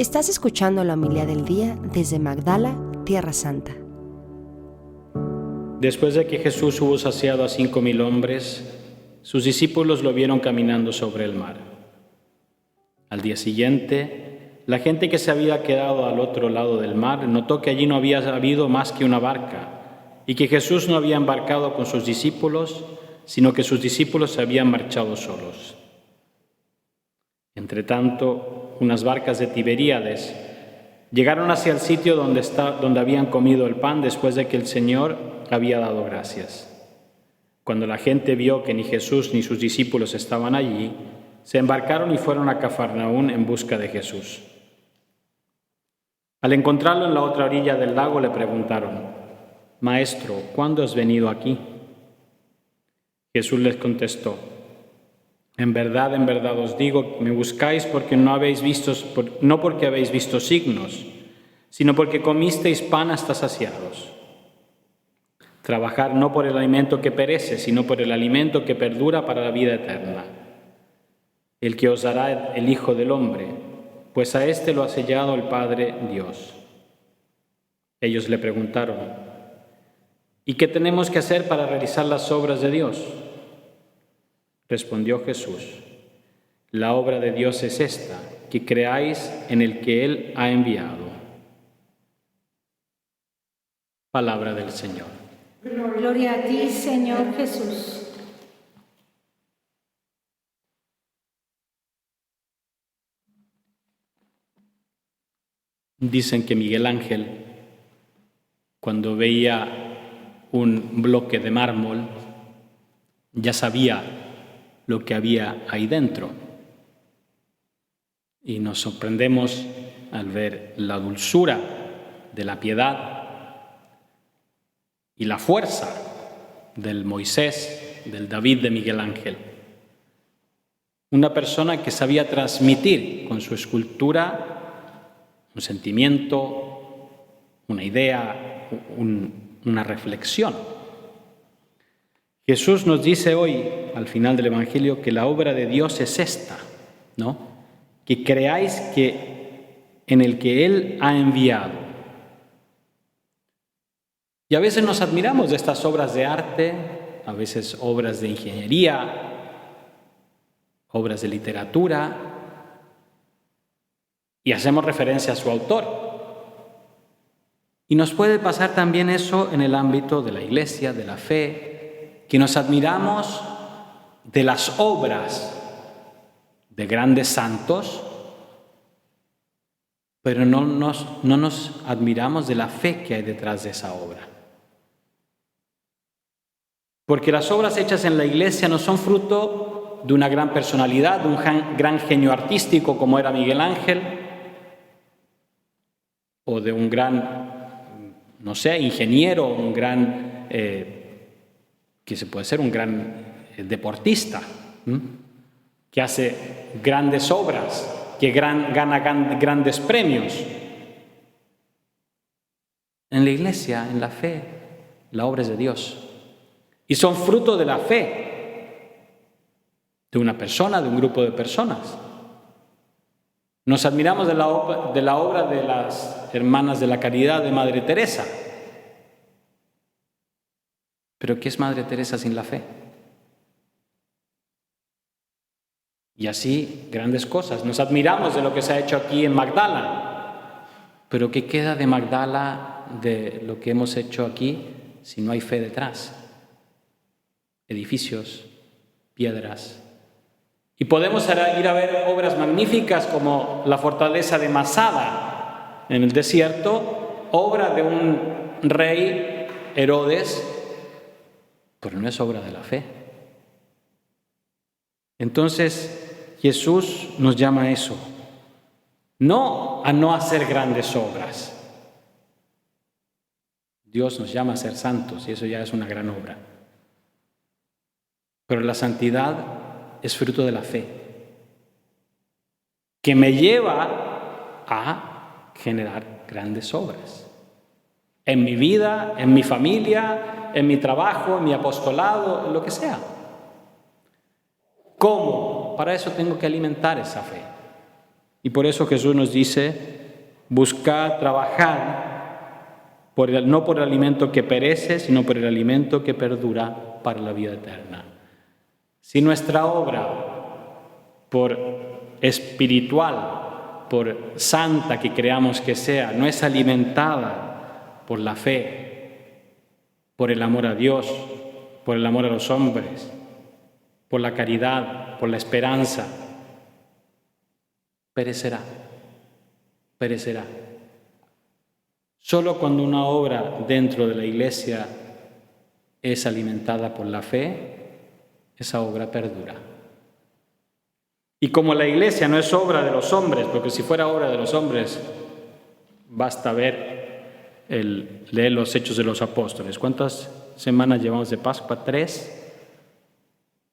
Estás escuchando la homilía del día desde Magdala, Tierra Santa. Después de que Jesús hubo saciado a 5,000 hombres, sus discípulos lo vieron caminando sobre el mar. Al día siguiente, la gente que se había quedado al otro lado del mar notó que allí no había habido más que una barca y que Jesús no había embarcado con sus discípulos, sino que sus discípulos se habían marchado solos. Entretanto, unas barcas de Tiberíades llegaron hacia el sitio donde habían comido el pan después de que el Señor había dado gracias. Cuando la gente vio que ni Jesús ni sus discípulos estaban allí, se embarcaron y fueron a Cafarnaún en busca de Jesús. Al encontrarlo en la otra orilla del lago, le preguntaron: «Maestro, ¿cuándo has venido aquí?» Jesús les contestó: en verdad os digo, me buscáis porque no porque habéis visto signos, sino porque comisteis pan hasta saciados. Trabajad no por el alimento que perece, sino por el alimento que perdura para la vida eterna, el que os dará el Hijo del Hombre, pues a éste lo ha sellado el Padre Dios. Ellos le preguntaron: ¿y qué tenemos que hacer para realizar las obras de Dios? Respondió Jesús: la obra de Dios es esta, que creáis en el que Él ha enviado. Palabra del Señor. Gloria a ti, Señor Jesús. Dicen que Miguel Ángel, cuando veía un bloque de mármol, ya sabía lo que había ahí dentro. Y nos sorprendemos al ver la dulzura de la piedad y la fuerza del Moisés, del David de Miguel Ángel. Una persona que sabía transmitir con su escultura un sentimiento, una idea, una reflexión. Jesús nos dice hoy, al final del Evangelio, que la obra de Dios es esta, ¿no? Que creáis que en el que Él ha enviado. Y a veces nos admiramos de estas obras de arte, a veces obras de ingeniería, obras de literatura, y hacemos referencia a su autor. Y nos puede pasar también eso en el ámbito de la Iglesia, de la fe, que nos admiramos de las obras de grandes santos, pero no nos admiramos de la fe que hay detrás de esa obra. Porque las obras hechas en la Iglesia no son fruto de una gran personalidad, de un gran genio artístico como era Miguel Ángel, o de un gran, ingeniero, un gran... que se puede ser un gran deportista, que hace grandes obras, que gana grandes premios. En la Iglesia, en la fe, la obra es de Dios. Y son fruto de la fe de una persona, de un grupo de personas. Nos admiramos de la obra de las hermanas de la caridad de Madre Teresa. Pero ¿qué es Madre Teresa sin la fe? Y así, grandes cosas. Nos admiramos de lo que se ha hecho aquí en Magdala. Pero ¿qué queda de Magdala, de lo que hemos hecho aquí, si no hay fe detrás? Edificios, piedras. Y podemos ir a ver obras magníficas como la fortaleza de Masada en el desierto, obra de un rey, Herodes, pero no es obra de la fe. Entonces, Jesús nos llama a eso, no a no hacer grandes obras. Dios nos llama a ser santos y eso ya es una gran obra. Pero la santidad es fruto de la fe, que me lleva a generar grandes obras. En mi vida, en mi familia, en mi trabajo, en mi apostolado, en lo que sea. ¿Cómo? Para eso tengo que alimentar esa fe. Y por eso Jesús nos dice, buscad trabajar no por el alimento que perece, sino por el alimento que perdura para la vida eterna. Si nuestra obra, por espiritual, por santa que creamos que sea, no es alimentada por la fe, por el amor a Dios, por el amor a los hombres, por la caridad, por la esperanza, perecerá. Solo cuando una obra dentro de la Iglesia es alimentada por la fe, esa obra perdura. Y como la Iglesia no es obra de los hombres, porque si fuera obra de los hombres, basta leer los Hechos de los Apóstoles. ¿Cuántas semanas llevamos de Pascua? 3.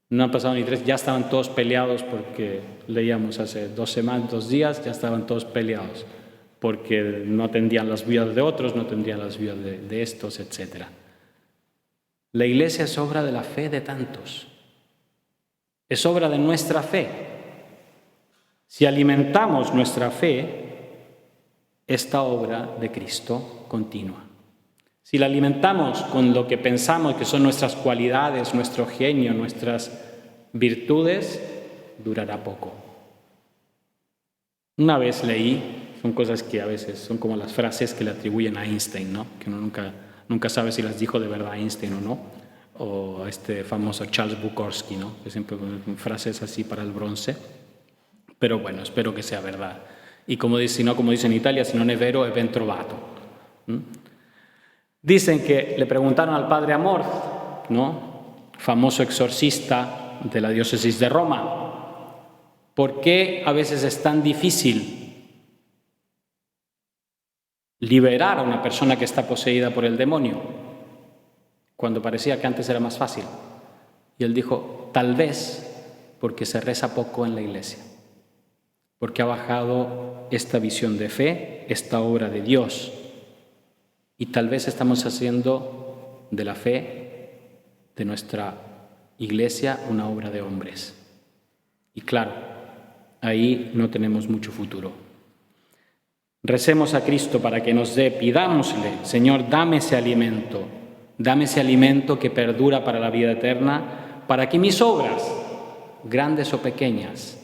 No han pasado ni 3, ya estaban todos peleados porque leíamos hace 2 días, ya estaban todos peleados porque no atendían las vidas de otros, no atendían las vidas de estos, etc. La Iglesia es obra de la fe de tantos, es obra de nuestra fe. Si alimentamos nuestra fe, esta obra de Cristo continúa. Si la alimentamos con lo que pensamos que son nuestras cualidades, nuestro genio, nuestras virtudes, durará poco. Una vez leí, son cosas que a veces son como las frases que le atribuyen a Einstein, ¿no? Que uno nunca sabe si las dijo de verdad Einstein o no, o este famoso Charles Bukowski, ¿no? Que siempre ponen frases así para el bronce, pero bueno, espero que sea verdad. Y como dice en Italia, si non è vero, è ben trovato. Dicen que le preguntaron al padre Amor, ¿no? Famoso exorcista de la diócesis de Roma, ¿por qué a veces es tan difícil liberar a una persona que está poseída por el demonio, cuando parecía que antes era más fácil? Y él dijo, tal vez porque se reza poco en la Iglesia, porque ha bajado esta visión de fe, esta obra de Dios, y tal vez estamos haciendo de la fe de nuestra Iglesia una obra de hombres. Y claro, ahí no tenemos mucho futuro. Recemos a Cristo para que nos dé, pidámosle, Señor, dame ese alimento que perdura para la vida eterna, para que mis obras, grandes o pequeñas,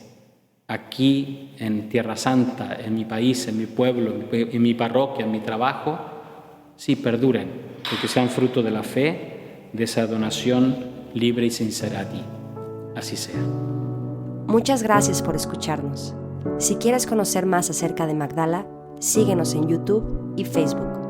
aquí en Tierra Santa, en mi país, en mi pueblo, en mi parroquia, en mi trabajo, sí perduren, porque sean fruto de la fe, de esa donación libre y sincera a ti. Así sea. Muchas gracias por escucharnos. Si quieres conocer más acerca de Magdala, síguenos en YouTube y Facebook.